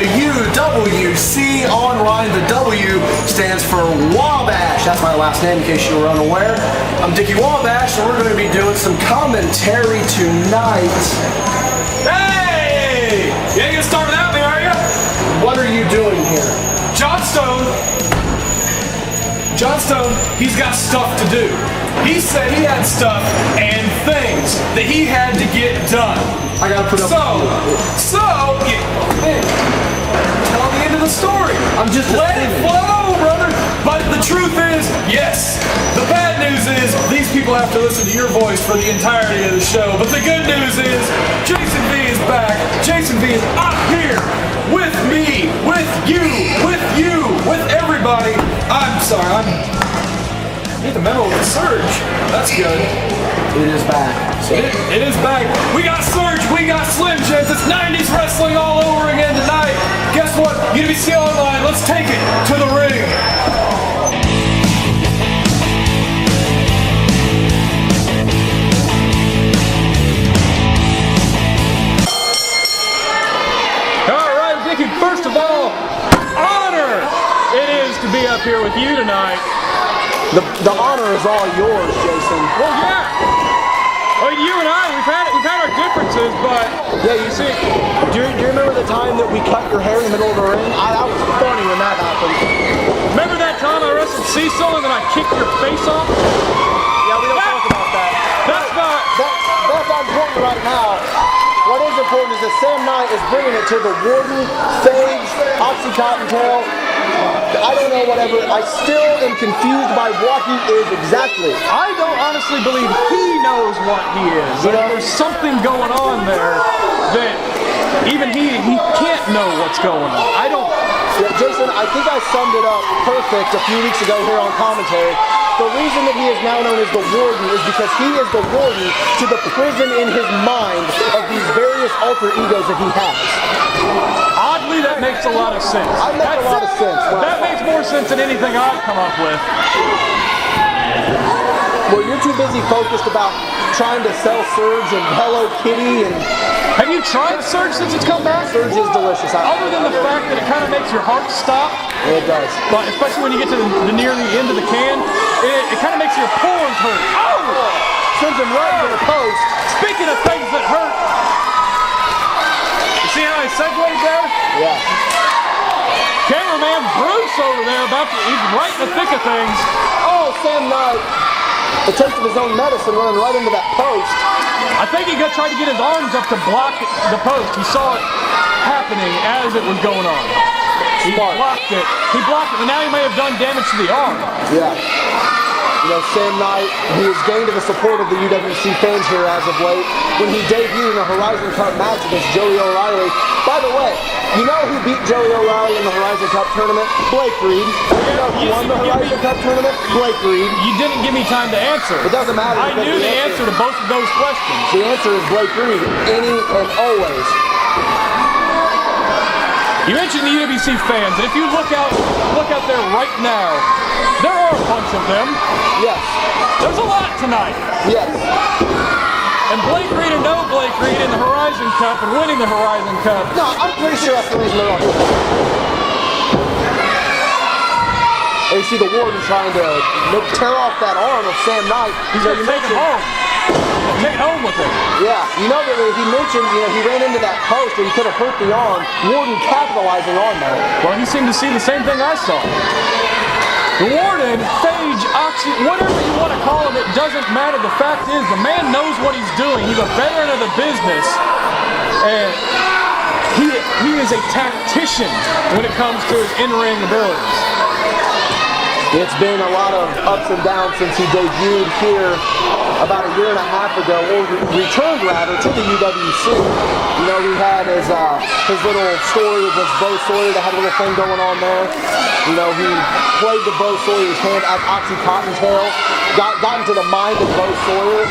to UWC Online. The W stands for Wabash. That's my last name in case you were unaware. I'm Dickie Wabash, and we're going to be doing some commentary tonight. Hey! You ain't gonna start without me, are you? What are you doing here? Johnstone, he's got stuff to do. He said he had stuff and things that he had to get done. I gotta put up. Tell the end of the story. I'm just let it flow, brother. But the truth is, yes. The bad news is these people have to listen to your voice for the entirety of the show. But the good news is Jason V is back. Jason V is up here with me, with you, with everybody. I'm sorry, I need the memo of the surge. That's good. It is back. So. It is back. We got Surge, we got Slim Jims. It's 90s wrestling all over again tonight. Guess what? UWC Online, let's take it to the ring. All right, Dickie, first of all, honor it is to be up here with you tonight. The honor is all yours, Jason. Well, yeah. Well, you and I, we've had our differences, but yeah, you see. Do you remember the time that we cut your hair in the middle of the ring? That was funny when that happened. Remember that time I wrestled Cecil and then I kicked your face off? Yeah, we don't talk about that. That's not important right now. What is important is that Sam Knight is bringing it to the Warden, Phage, Oxycontin-tail. I don't know, whatever. I still am confused by what he is exactly. I don't honestly believe he knows what he is. You know? There's something going on there that even he can't know what's going on. I don't. Yeah, Jason, I think I summed it up perfect a few weeks ago here on commentary. The reason that he is now known as the Warden is because he is the warden to the prison in his mind of these various alter egos that he has. Oddly, that makes a lot of sense. That makes a lot of sense. That makes more sense than anything I've come up with. Well, you're too busy focused about trying to sell Surge and Hello Kitty and... Have you tried Surge since it's come back? Surge is delicious. Other than the fact that it kind of makes your heart stop. It does. But especially when you get to the near the end of the can, it kind of makes your pores hurt. Oh! Sends him right to the post. Speaking of things that hurt, you see how I segued there? Yeah. Cameraman Bruce over there, he's right in the thick of things. Oh, Sam Knight. The taste of his own medicine running right into that post. I think he tried to get his arms up to block the post. He saw it happening as it was going on. He blocked it. And now he may have done damage to the arm. Yeah. You know, Sam Knight, he has gained the support of the UWC fans here as of late when he debuted in a Horizon Cup match against Joey O'Reilly. By the way, you know who beat Joey O'Reilly in the Horizon Cup tournament? Blake Reed. You know who won the Horizon Cup tournament? Blake Reed. You didn't give me time to answer. It doesn't matter. I knew the answer to both of those questions. The answer is Blake Reed, any and always. You mentioned the UWC fans, and if you look out there right now, there are a bunch of them. Yes. There's a lot tonight. Yes. And Blake Reed and no Blake Reed in the Horizon Cup and winning the Horizon Cup. No, I'm pretty sure that's the reason they're on here. And you see the Warden trying to tear off that arm of Sam Knight. He's going to take it home. Take it home with him. Yeah, you know that he mentioned, he ran into that post and he could have hurt the arm. Warden capitalizing on that. Well, he seemed to see the same thing I saw. The Warden, Phage, Oxy, whatever you want to call him, it doesn't matter. The fact is, the man knows what he's doing. He's a veteran of the business. And he is a tactician when it comes to his in-ring abilities. It's been a lot of ups and downs since he debuted here about a year and a half ago, or returned rather, to the UWC. You know, he had his little story with Bo Sawyer that had a little thing going on there. You know, he played the Bo Sawyer's hand at Oxycontin-tail, got into the mind of Bo Sawyer.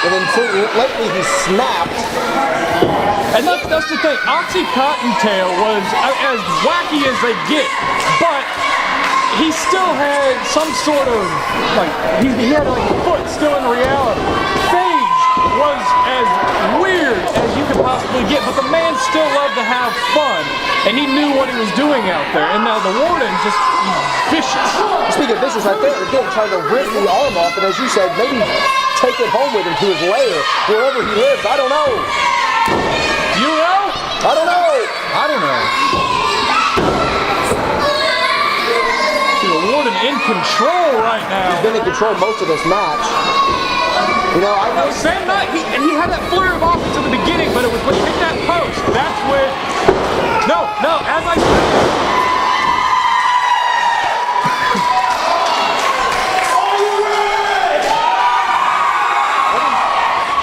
And then lately he snapped. And that's the thing. Oxycontin-tail was as wacky as they get, but he still had some sort of, he had a foot still in reality. Phage was as weird as you could possibly get, but the man still loved to have fun, and he knew what he was doing out there. And now the Warden just vicious. Speaking of vicious right there, again, trying to rip the arm off, and as you said, maybe take it home with him to his lair, wherever he lives. I don't know. You know? I don't know. I don't know. See the Warden in control right now. He's been in control most of this match. You know, I know Sam Knight, he had that flurry of offense in the beginning, but it was when he hit that post. That's where. No, as I said.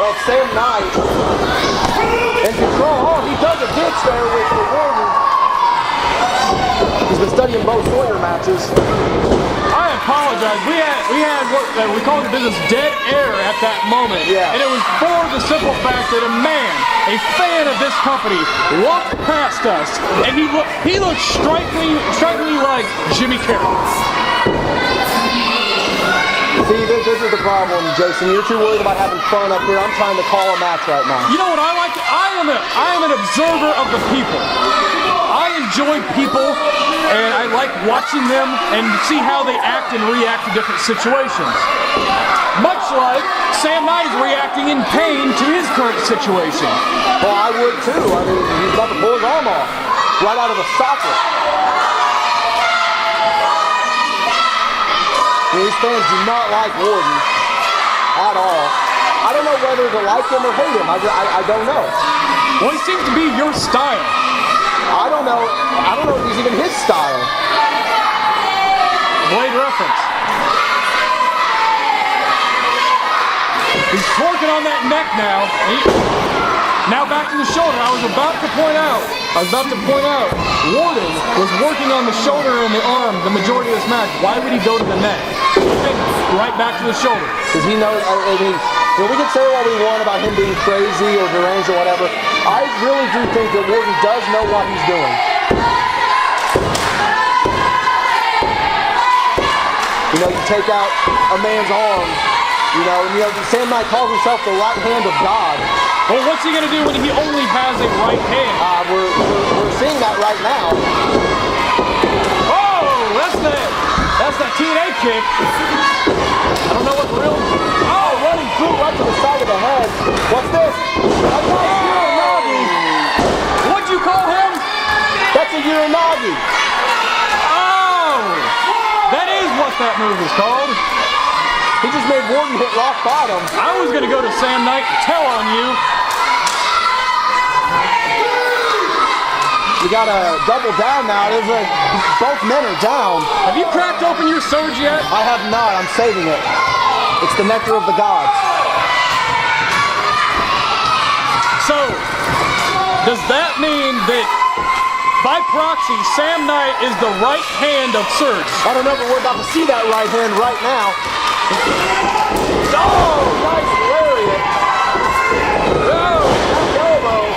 Well, Sam Knight in control. Oh, he does a ditch there with the Warden. He's been studying both Sawyer matches. I apologize. We had what we call in the business dead air at that moment. Yeah. And it was for the simple fact that a fan of this company, walked past us, and he looked strikingly like Jimmy Carroll. See, this is the problem, Jason. You're too worried about having fun up here. I'm trying to call a match right now. You know what I like? I am an observer of the people. I enjoy people, and I like watching them and see how they act and react to different situations. Much like Sam Knight is reacting in pain to his current situation. Well, I would too. I mean, he's about to pull his arm off right out of the socket. These fans do not like Warden at all. I don't know whether to like him or hate him. I don't know. Well, he seems to be your style. I don't know if he's even his style. Blade reference. He's torquing on that neck now. Now back to the shoulder. I was about to point out, Warden was working on the shoulder and the arm the majority of this match. Why would he go to the neck? Right back to the shoulder. Because he knows, I mean, we can say what we want about him being crazy or deranged or whatever. I really do think that Warden does know what he's doing. You know, you take out a man's arm, you know, and Sam Knight calls himself the right hand of God. Well, what's he going to do when he only has a right hand? We're seeing that right now. Oh, that's that TNA kick. I don't know what the real... Oh, running through right to the side of the head. What's this? That's a Uranagi. What'd you call him? That's a Uranagi. Oh, that is what that move is called. He just made Warden hit rock bottom. I was going to go to Sam Knight and tell on you. We got to double down now. Both men are down. Have you cracked open your surge yet? I have not. I'm saving it. It's the nectar of the gods. So, does that mean that by proxy, Sam Knight is the right hand of Surge? I don't know, but we're about to see that right hand right now. Oh, nice lariat. Oh, that elbow.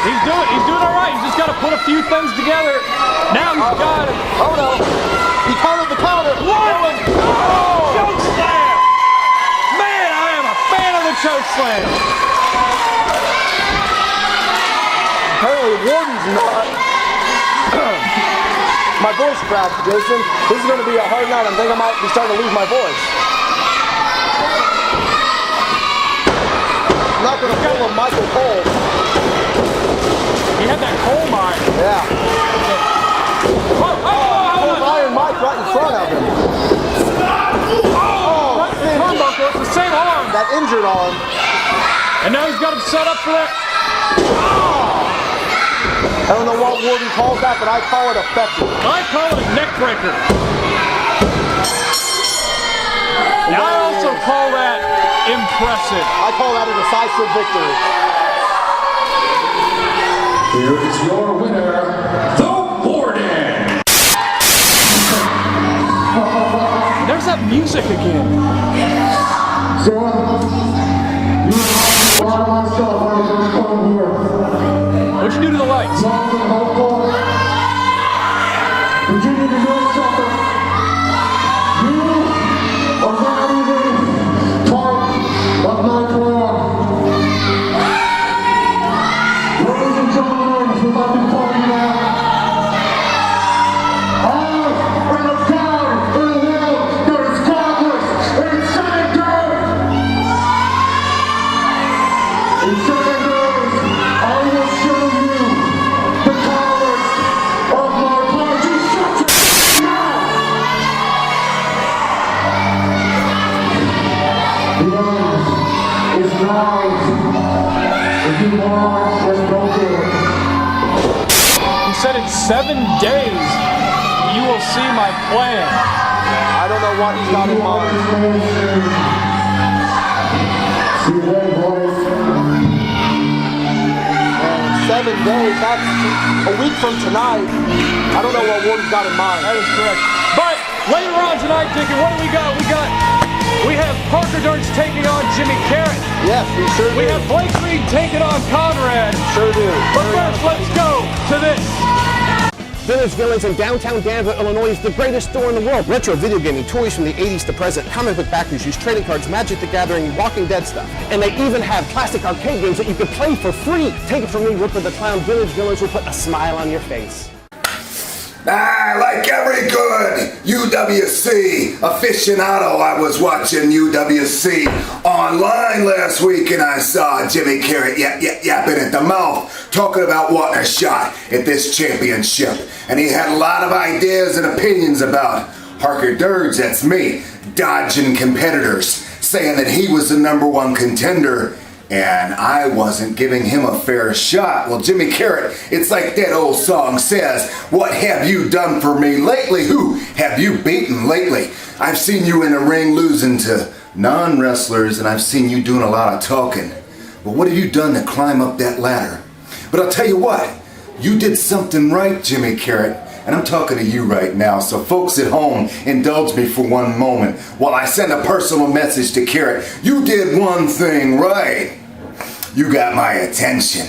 He's doing all right. He's just got to put a few things together. Now he's got it. Oh no. He countered the counter. Warden! Oh! Choke slam! Man, I am a fan of the choke slam. Apparently Warden's not. My voice cracked, Jason. This is going to be a hard night. I think I might be starting to lose my voice. I'm not going to pull a Michael Cole. He had that coal mine. Yeah. Oh, Iron Mike right in front of him. oh turnbuckle. It's the same arm. That injured arm. And now he's got him set up for that. I don't know what Warden calls that, but I call it effective. I call it a neck breaker. And I also call that impressive. I call that a decisive victory. Here is your winner, the Warden. There's that music again. What'd you do to the lights? Continue to do something. You are not even part of my program. 7 days, you will see my plan. I don't know what he's got in mind. And 7 days, that's a week from tonight. I don't know what Warden's got in mind. That is correct. But later on tonight, Dickie, what do we got? We have Parker Durst taking on Jimmy Carrot. Yes, we sure do. We have Blake Reed taking on Conrad. Sure do. But first, let's go to this. Village Villains in downtown Danville, Illinois is the greatest store in the world. Retro video gaming, toys from the 80s to present, comic book back issues, trading cards, Magic the Gathering, Walking Dead stuff. And they even have classic arcade games that you can play for free. Take it from me, Ripper the Clown, Village Villains will put a smile on your face. Like every good UWC aficionado, I was watching UWC Online last week and I saw Jimmy Carrot yapping at the mouth, talking about wanting a shot at this championship. And he had a lot of ideas and opinions about Parker Durst, that's me, dodging competitors, saying that he was the #1 contender and I wasn't giving him a fair shot. Well, Jimmy Carrot, it's like that old song says, what have you done for me lately? Who have you beaten lately? I've seen you in the ring losing to non-wrestlers, and I've seen you doing a lot of talking. But what have you done to climb up that ladder? But I'll tell you what, you did something right, Jimmy Carrot. And I'm talking to you right now, so folks at home, indulge me for one moment while I send a personal message to Carrot. You did one thing right. You got my attention.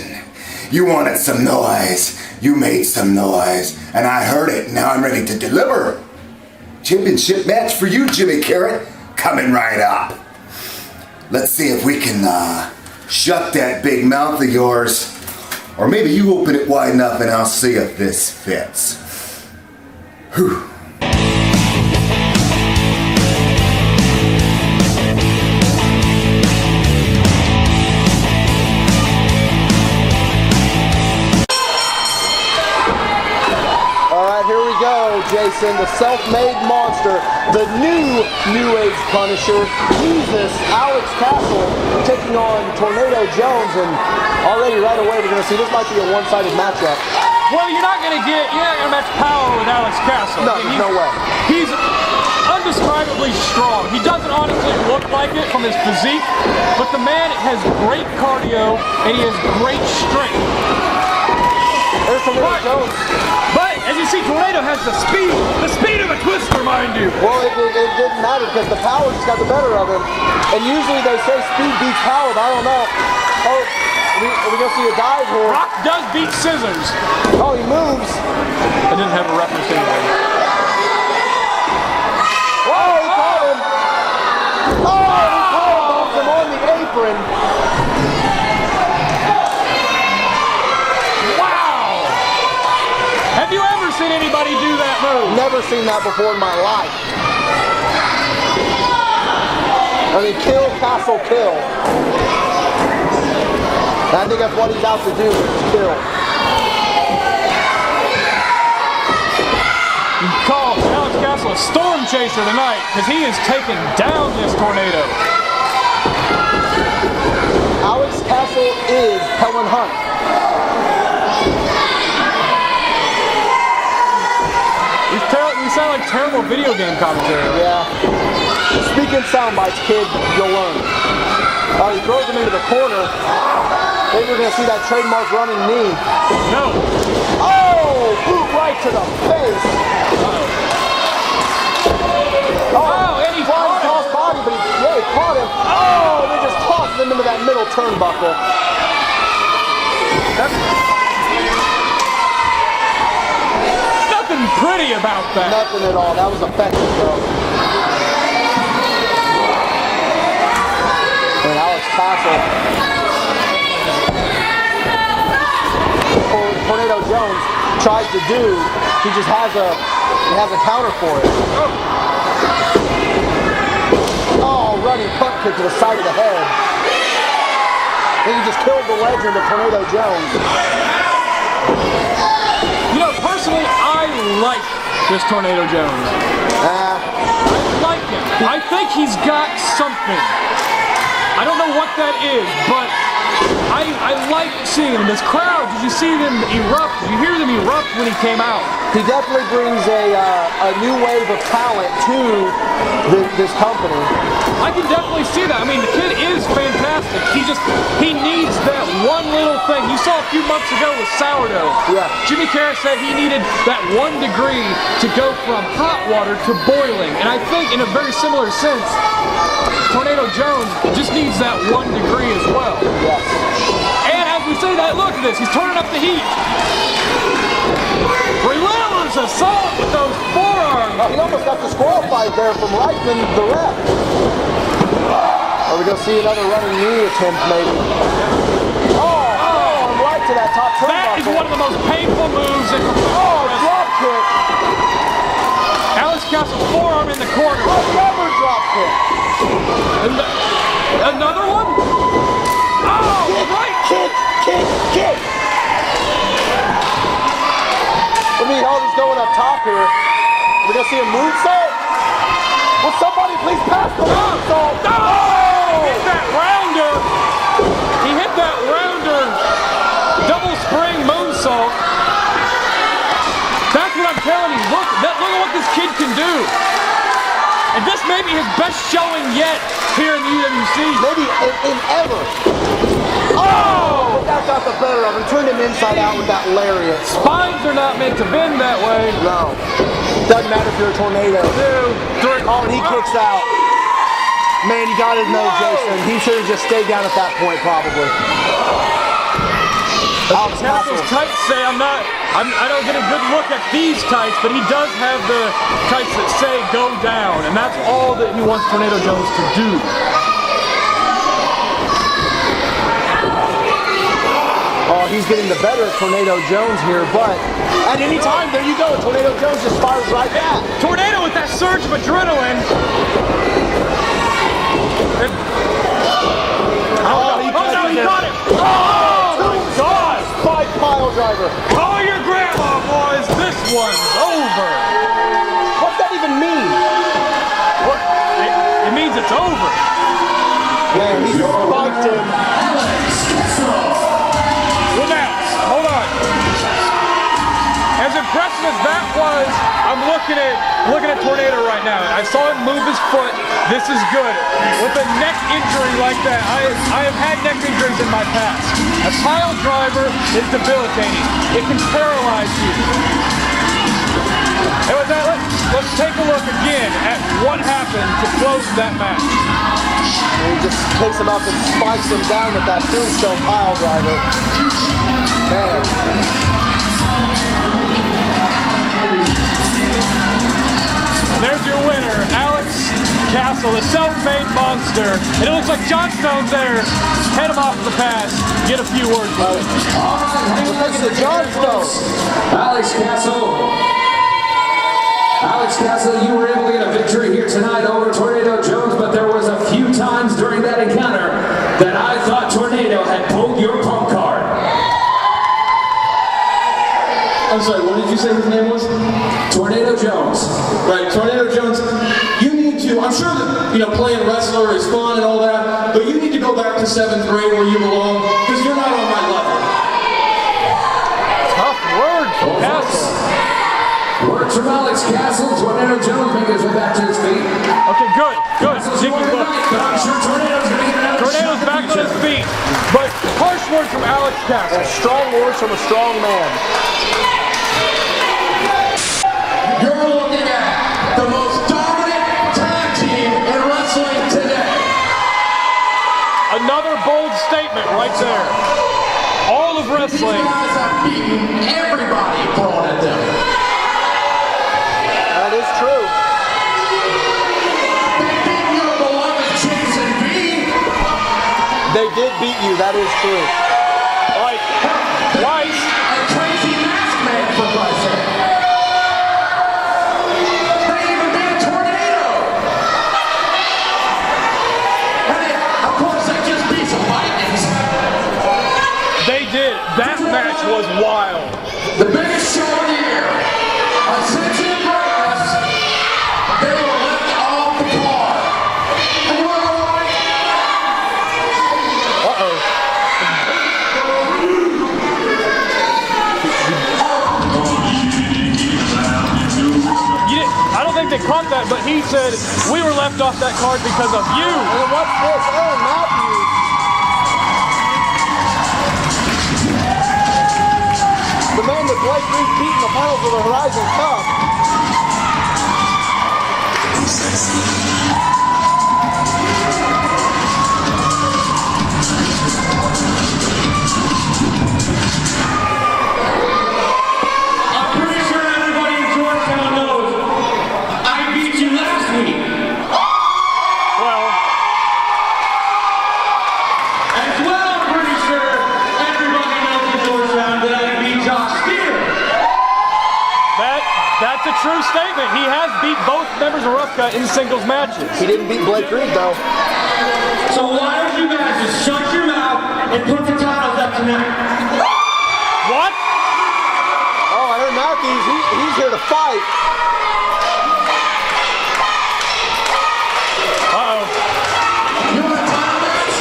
You wanted some noise. You made some noise, and I heard it. Now I'm ready to deliver. Championship match for you, Jimmy Carrot, coming right up. Let's see if we can shut that big mouth of yours, or maybe you open it wide enough and I'll see if this fits. Whew. Jason, the self-made monster, the new Age Punisher, Jesus, Alex Castle, taking on Tornado Jones, and already right away we're going to see this might be a one-sided matchup. Well, you're not going to match power with Alex Castle. No, no way. He's undescribably strong. He doesn't honestly look like it from his physique, but the man has great cardio and he has great strength. There's Tornado Jones. But as you see, Tornado has the speed of a twister, mind you. Well, it didn't matter because the power just got the better of him. And usually they say speed beats power, but I don't know. Oh, are we going to see a dive here? Rock does beat scissors. Oh, he moves. I didn't have a reference anyway. Oh, he caught him. Oh, he caught him on the apron. Have you ever seen anybody do that move? Never seen that before in my life. I mean, kill, Castle, kill. And I think that's what he's out to do, is kill. You call Alex Castle a storm chaser tonight, because he is taking down this Tornado. Alex Castle is Helen Hunt. You sound like terrible video game commentary. Yeah. Speaking sound bites, kid, you'll learn. He throws him into the corner. Maybe we're going to see that trademark running knee. No. Oh, boot right to the face. Oh, and he flying across body, but he caught him. Oh, they just tossed him into that middle turnbuckle. Nothing pretty about that. Nothing at all. That was effective, though. And Alex Castle. Tornado Jones tries to do. He just has a counter for it. Oh, running punt kick to the side of the head. And he just killed the legend of Tornado Jones. You know, personally, I like this Tornado Jones. I like him. I think he's got something. I don't know what that is, but I like seeing him. This crowd, did you see them erupt? Did you hear them erupt when he came out? He definitely brings a new wave of talent to this company. I can definitely see that. I mean, the kid is fantastic. He needs that one little thing. You saw a few months ago with sourdough. Yeah. Jimmy Carrot said he needed that 1 degree to go from hot water to boiling. And I think in a very similar sense, Tornado Jones just needs that 1 degree as well. Yes. And as we say that, look at this. He's turning up the heat. Relentless assault with those forearms. He almost got disqualified there from Reichman, the ref. Are we going to see another running knee attempt, maybe? Oh, right to that top turnbuckle. That is one of the most painful moves in drop kick. Alex Castle's forearm in the corner. Another drop kick. Another one? Oh, right. Kick. I mean, he's going up top here. We're going to see a moonsault. Will somebody please pass the moonsault? No! He hit that rounder. He hit that rounder. Double spring moonsault. That's what I'm telling you. Look at what this kid can do. And this may be his best showing yet here in the UWC. Maybe in ever. Oh! But that got the better of him. Turned him inside out with that lariat. Spines are not meant to bend that way. No. Doesn't matter if you're a tornado. 2, 3. Oh, and he kicks out. Man, you gotta know, Jason. He should have just stayed down at that point, probably. Alex Castle. Tights say I don't get a good look at these tights, but he does have the tights that say go down, and that's all that he wants Tornado Jones to do. Oh, he's getting the better of Tornado Jones here, but at any time, there you go. Tornado Jones just fires right back. Tornado with that surge of adrenaline. He got it. Oh, my God. Spike pile driver. Call your grandma, boys. This one's over. What's that even mean? What? It means it's over. Man, he spiked him. Relax. Hold on. As impressive as that was, I'm looking at Tornado right now. I saw him move his foot. This is good. With a neck injury like that, I have had neck injuries in my past. A pile driver is debilitating. It can paralyze you. And with that, let's take a look again at what happened to close that match. And he just takes him up and spikes him down with that tombstone pile driver. Man. And there's your winner, Alex Castle, the self-made monster. And it looks like John Stone's there. Head him off the pass. Get a few words with him. Look at the John Stone. Alex Castle, you were able to get a victory here tonight over Tornado Jones, but there was a few times during that encounter that I thought Tornado had pulled your pump card. I'm sorry, what did you say his name was? Tornado Jones. Right, Tornado Jones. You need to, I'm sure that, playing wrestler is fun and all that, but you need to go back to 7th grade where you belong, because you're not on my level. Tough words from Castle. Words from Alex Castle. Tornado Jones making his way back to his feet. Okay, good. Dickie, look. But I'm sure Tornado's going to get another Tornado's back on his feet. But harsh words from Alex Castle. Strong words from a strong man. You're looking at the most dominant tag team in wrestling today. Another bold statement right there. All of wrestling. These guys have beaten everybody thrown at them. That is true. They beat your beloved Jason V. They did beat you, that is true. Like, twice. A crazy mask man, for Christ's sake. They even beat a tornado. And they, of course, they just beat some Vikings. They did. That match was wild. The biggest show of the year. Ascension and Greatness. They were left off the card. And you know why? Uh-oh. but he said we were left off that card because of you. And then what's this? Aaron Matthews. The man that Blake Reed beat in the finals of the Horizon Cup. I'm pretty sure everybody in Georgetown knows I beat you last week. Well, As well, I'm pretty sure everybody knows in Georgetown that I beat Josh Steele. that's a true statement. He has beat both members of Rough Cut in singles matches. He didn't beat Blake Reed though. So why don't you guys just shut your mouth and put the titles up tonight? What? Oh, Aaron Matthews, he's here to fight. Uh-oh. You want a title match?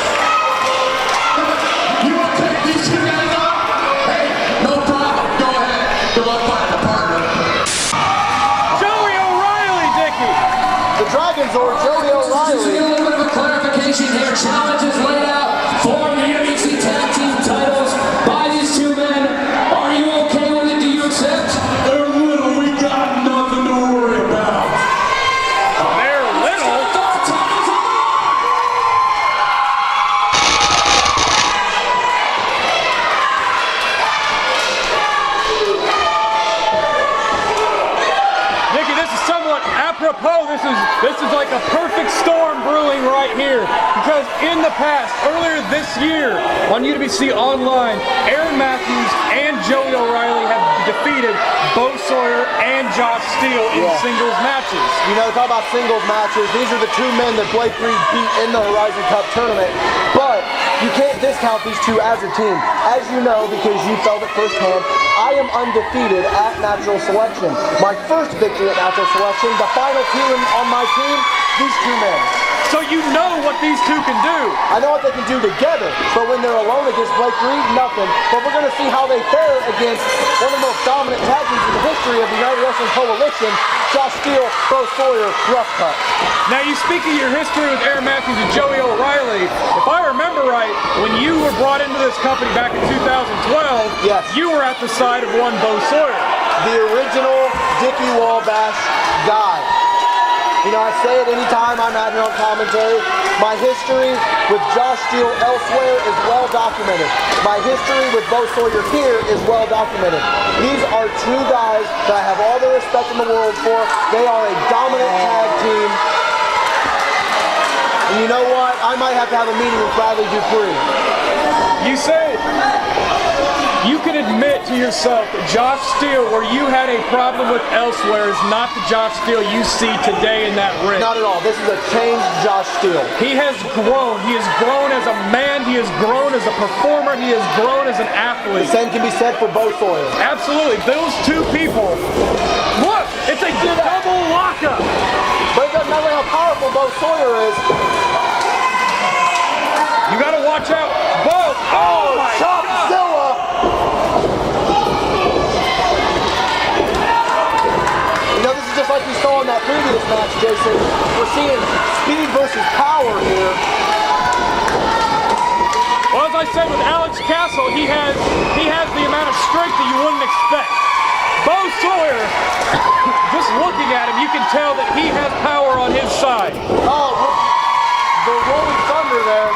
You want to take these two guys off? Hey, no problem. Go ahead. Good luck finding a partner. Joey O'Reilly, Dickie. The Dragon Zord, Joey Just to O'Reilly. get a little bit of a clarification here, challenges laid out for the UWC Tag Team titles by these two men. Are you okay with it? Do you accept? They're little. We got nothing to worry about. They're little. Dickie, this is somewhat apropos. This is like a perfect storm brewing right here. Because in the past, earlier this year, on UWC Online, Aaron Matthews and Joey O'Reilly have defeated Bo Sawyer and Josh Steele in Yeah. singles matches. You know, talk about singles matches. These are the two men that Blake Reed beat in the Horizon Cup tournament. But you can't discount these two as a team. As you know, because you felt it firsthand, I am undefeated at Natural Selection. My first victory at Natural Selection, the final two on my team, these two men. So you know what these two can do. I know what they can do together, but when they're alone against Blake Reed, nothing. But we're going to see how they fare against one of the most dominant tag teams in the history of the United Wrestling Coalition, Josh Steele, Bo Sawyer, Rough Cut. Now, you speak of your history with Aaron Matthews and Joey O'Reilly. If I remember right, when you were brought into this company back in 2012, Yes. you were at the side of one Bo Sawyer. The original Dickie Wabash guy. You know, I say it anytime I'm out here on commentary. My history with Josh Steele elsewhere is well documented. My history with Bo Sawyer here is well documented. These are two guys that I have all the respect in the world for. They are a dominant tag team. And you know what? I might have to have a meeting with Bradley Dupree. You say you can admit to yourself that Josh Steele, where you had a problem with elsewhere, is not the Josh Steele you see today in that ring. Not at all. This is a changed Josh Steele. He has grown. He has grown as a man. He has grown as a performer. He has grown as an athlete. The same can be said for Bo Sawyer. Absolutely. Those two people. Look, it's a double lockup. But it doesn't matter how powerful Bo Sawyer is. You got to watch out. Bo. Oh, my God. Chopzilla. You know, this is just like we saw in that previous match, Jason. We're seeing speed versus power here. Well, as I said with Alex Castle, he has the amount of strength that you wouldn't expect. Bo Sawyer, just looking at him, you can tell that he has power on his side. Oh, the Rolling Thunder there.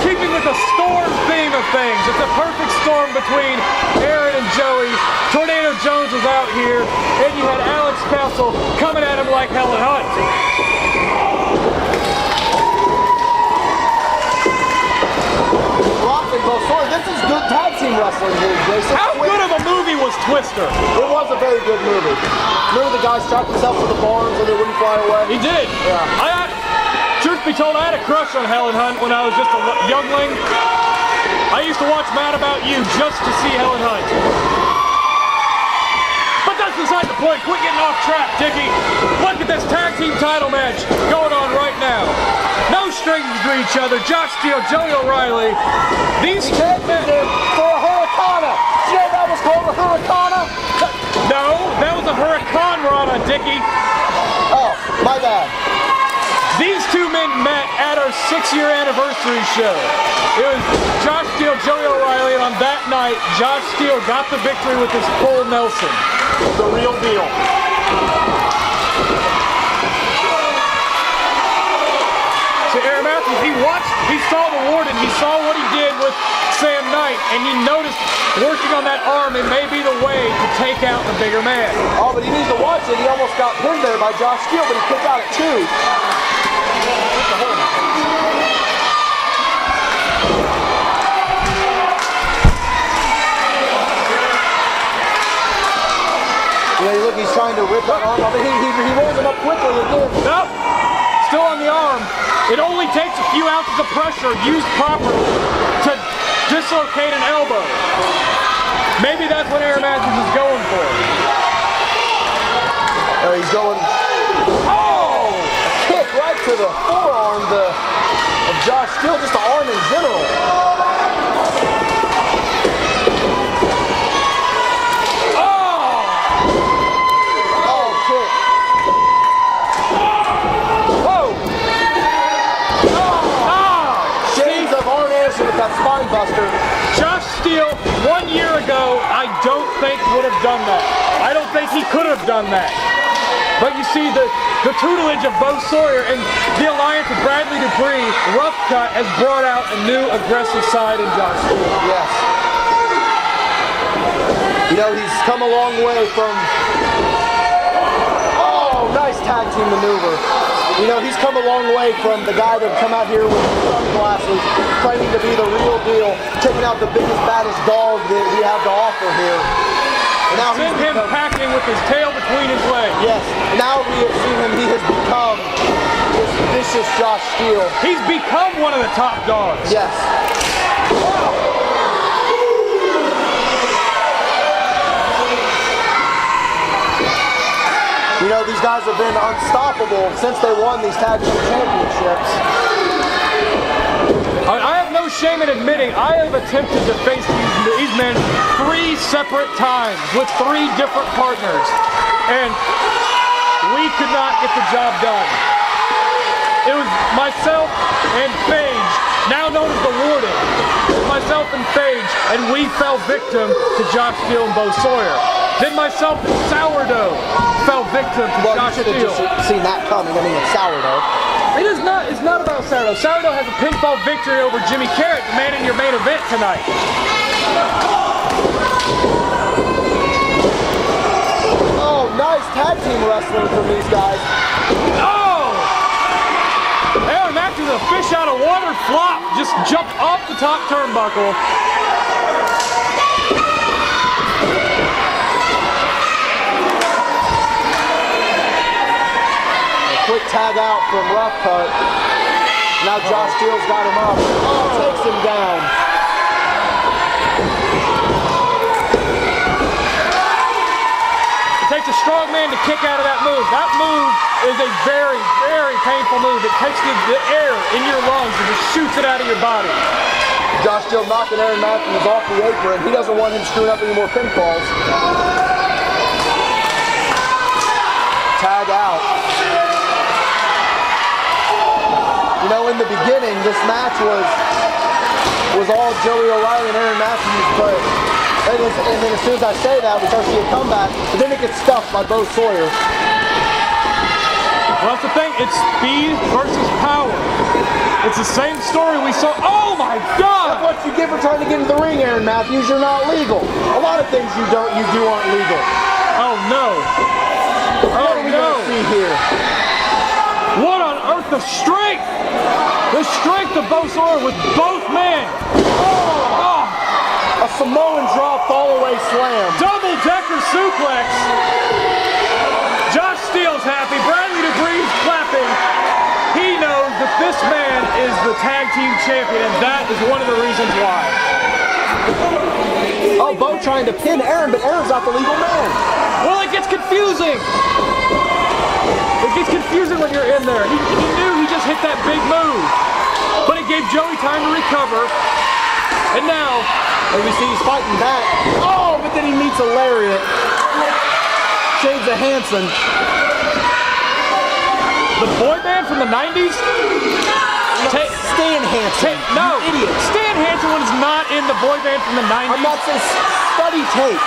Keeping with the storm theme of things, it's a perfect storm between Aaron and Joey. Tornado Jones was out here, and you had Alex Castle coming at him like Helen Hunt. Rocking Bo Sawyer. This is good tag team wrestling here, Jason. How good of a movie was Twister? It was a very good movie. Remember the guy strapped himself to the barns and they wouldn't fly away? He did. Yeah. Truth be told, I had a crush on Helen Hunt when I was just a youngling. I used to watch Mad About You just to see Helen Hunt. But that's beside the point. Quit getting off track, Dickie. Look at this tag team title match going on right now. No strings to each other. Josh Steele, Joey O'Reilly. These two men. For a Hurricana. You know that was called a Hurricana? No, that was a Hurricane Rana, Dickie. Oh, my bad. These two men met at our 6-year anniversary show. It was Josh Steele, Joey O'Reilly, and on that night, Josh Steele got the victory with his full Nelson. The real deal. So Aaron Matthews, he saw the Warden, he saw what he did with Sam Knight, and he noticed working on that arm, it may be the way to take out the bigger man. Oh, but he needs to watch it. He almost got pinned there by Josh Steele, but he kicked out at 2. Look, he's trying to rip that arm off. He rolls him up quickly again. Nope. Still on the arm. It only takes a few ounces of pressure used properly to dislocate an elbow. Maybe that's what Aaron Matthews is going for. He's going. Oh! A kick right to the forearm of Josh Steele, just the arm in general. With that spine buster. Josh Steele, 1 year ago, I don't think would have done that. I don't think he could have done that. But you see the tutelage of Bo Sawyer and the alliance of Bradley Dupree, Rough Cut, has brought out a new aggressive side in Josh Steele. Yes. You know, he's come a long way from... Oh, nice tag team maneuver. You know, he's come a long way from the guy that come out here with sunglasses, claiming to be the real deal, taking out the biggest, baddest dog that we have to offer here. And now Send him packing with his tail between his legs. Yes, now we have seen him, he has become this vicious Josh Steele. He's become one of the top dogs. Yes. You know, these guys have been unstoppable since they won these tag team championships. I have no shame in admitting I have attempted to face these men 3 separate times with 3 different partners, and we could not get the job done. It was myself and Phage, now known as the Warden. It was myself and Phage, and we fell victim to Josh Steele and Bo Sawyer. Then myself and Sourdough fell victim to Josh Steele. You should have just seen that coming. I mean, it's Sourdough. It's not about Sourdough. Sourdough has a pinfall victory over Jimmy Carrot, the man in your main event tonight. Oh, nice tag team wrestling from these guys. Oh! Aaron Matthews, a fish out of water flop, just jumped off the top turnbuckle. Quick tag out from Rough Cut. Now Josh Steele's got him up. Oh, takes him down. It takes a strong man to kick out of that move. That move is a very, very painful move. It takes the air in your lungs and just shoots it out of your body. Josh Steele knocking Aaron Matthews off the apron. He doesn't want him screwing up any more pinfalls. Tag out. You know, in the beginning, this match was all Joey O'Reilly and Aaron Matthews, but and then as soon as I say that, we start to see a comeback, but then it gets stuffed by Bo Sawyer. Well, that's the thing. It's speed versus power. It's the same story we saw. Oh my God! That's what you get for trying to get into the ring, Aaron Matthews. You're not legal. A lot of things you do aren't legal. Oh no! What are we gonna see here? What on earth? The strength! The strength of Bo Sawyer with both men. Oh! A Samoan drop fall-away slam. Double-decker suplex. Josh Steele's happy. Bradley Dupree's clapping. He knows that this man is the tag team champion, and that is one of the reasons why. Oh, Bo trying to pin Aaron, but Aaron's not the legal man. Well, it gets confusing. It gets confusing when you're in there. He knew he just hit that big move, but it gave Joey time to recover. And now, as we see, he's fighting back. Oh, but then he meets a lariat. shades of Hanson. The boy band from the 90s? Stan Hansen. No, you idiot. Stan Hansen was not in the boy band from the 90s. I'm not saying study tapes.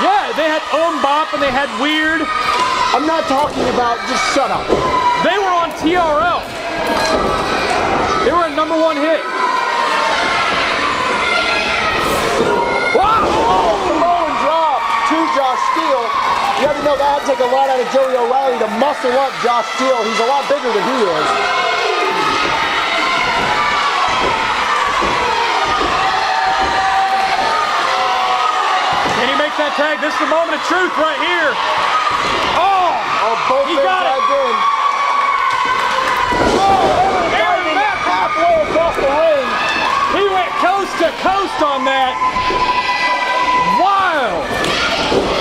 Yeah, they had Bop and they had Weird. I'm not talking about, just shut up. They were on TRL. They were a #1 hit. Wow! Oh, Samoan drop to Josh Steele. You have to know that would take a lot out of Joey O'Reilly to muscle up Josh Steele. He's a lot bigger than he is. Can he make that tag? This is the moment of truth right here. Oh, Both he men got it. tagged in. Oh, Aaron Mapp halfway across the ring. He went coast to coast on that. Wild.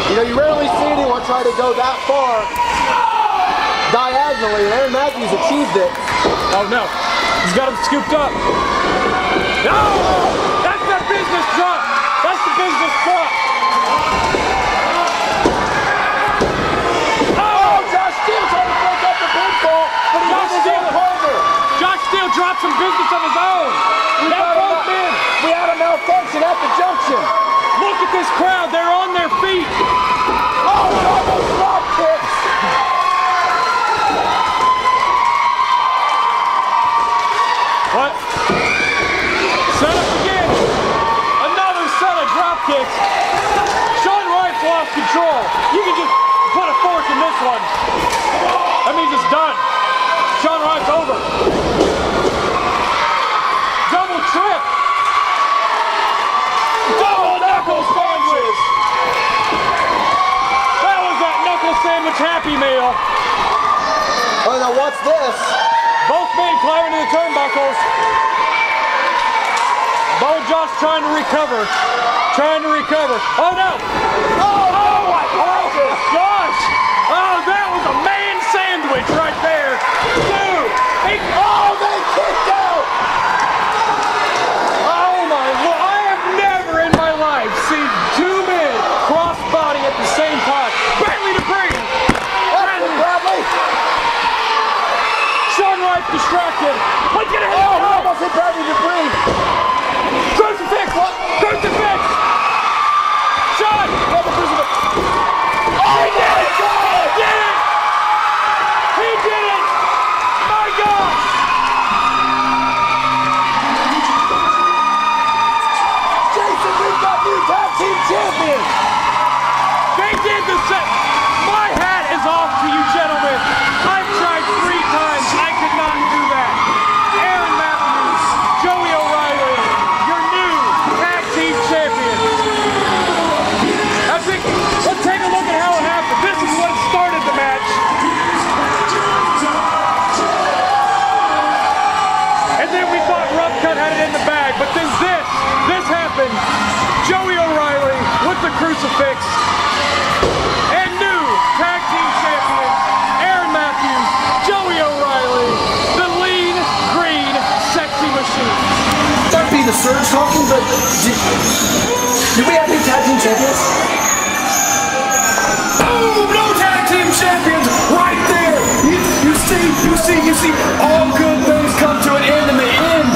You know, you rarely see anyone try to go that far diagonally, and Aaron Matthews achieved it. Oh no, he's got him scooped up. No, that's the business drop. That's the business drop. Oh, Josh Steele trying to break up the pinfall, but he got his own partner. Josh Steele dropped some business of his own. We had a malfunction at the junction. Look at this crowd. They're on their feet. Oh, double drop kicks. What? Set up again. Another set of drop kicks. Sean Wright's lost control. You can just put a fork in this one. That means it's done. Sean Wright's over. Double trip. Double knuckle sandwich. That was that knuckle sandwich Happy Meal. Oh, now what's this? Both men climbing to the turnbuckles. Bo Josh trying to recover. Oh no! Oh my gosh! Oh, that was a man sandwich right there. Dude! They kicked out! Oh my Lord! I have never in my life seen two men cross body at the same time. Bradley to Brady! Bradley! Sean Wright distracted. Look at it! Oh, he almost hit Bradley to breathe. Crucifix! What? Crucifix! Sean! Double crucifix. Oh, he did it! He did it! He did it! My gosh! Jason, we've got new tag team champions! They did the same. My hat is off to you gentlemen. I've tried 3 times. I could not do that. Aaron Matthews, Joey O'Reilly, your new tag team champions. Let's take a look at how it happened. This is what started the match. And then we thought Rough Cut had it in the bag, but then this happened. Joey O'Reilly with the crucifix. And new tag team champions, Aaron Matthews, Joey O'Reilly, the lean, green, sexy machine. That'd be the Surge talking, but did we have new tag team champions? Boom! No tag team champions right there. You see, all good things come to an end, and the end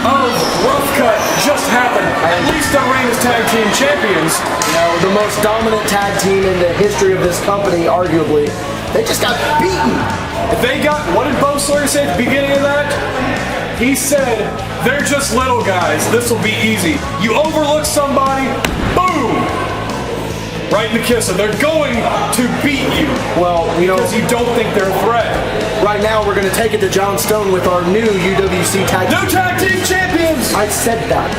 of Rough Cut just happened. At least our reign as tag team champions. You know, the most dominant tag team in the history of this company, arguably. They just got beaten. What did Bo Sawyer say at the beginning of that? He said, they're just little guys. This will be easy. You overlook somebody, boom! Right in the kisser. They're going to beat you. Well, you know, because you don't think they're a threat. right now we're going to take it to John Stone with our new UWC tag team. New tag team champions! I said that.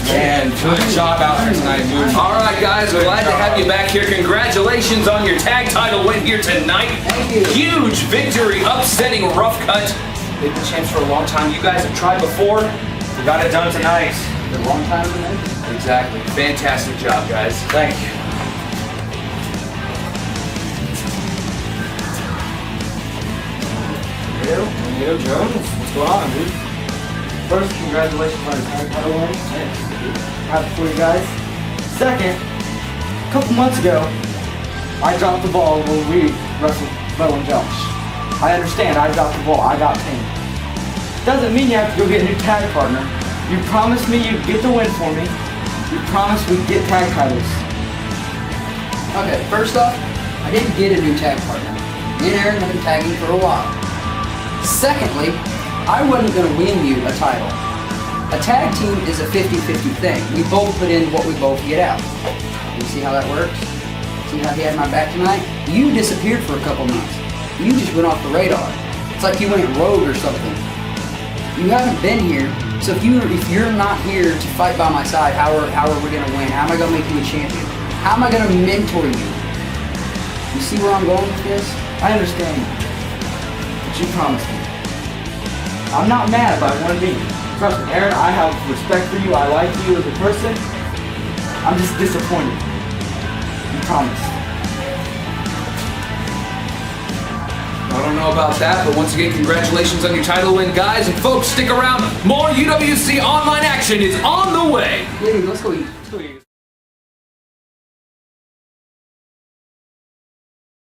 And good job out there tonight, dude. All right, guys, we're glad to have you back here. Congratulations on your tag title win here tonight. Huge victory, upsetting Rough Cut. They've been champs for a long time. You guys have tried before. We got it done tonight. A long time tonight? Exactly. Fantastic job, guys. Thank you. Yo, Jones, what's going on, dude? First, congratulations on your tag title win. Thanks, dude. Happy for you guys. Second, A couple months ago, I dropped the ball when we wrestled Bo and Josh. I understand, I dropped the ball, I got pain. Doesn't mean you have to go get a new tag partner. You promised me you'd get the win for me. You promised we'd get tag titles. Okay, first off, I didn't get a new tag partner. Me and Aaron have been tagging for a while. Secondly, I wasn't going to win you a title. A tag team is a 50-50 thing. We both put in what we both get out. You see how that works? See how he had my back tonight? You disappeared for a couple months. You just went off the radar. It's like you went rogue or something. You haven't been here, so if you're not here to fight by my side, how are we going to win? How am I going to make you a champion? How am I going to mentor you? You see where I'm going with this? I understand, but you promised me. I'm not mad about one thing. Trust me, Aaron, I have respect for you. I like you as a person. I'm just disappointed. You promised. I don't know about that, but once again, congratulations on your title win, guys. And folks, stick around. More UWC Online action is on the way. Ladies, let's go eat.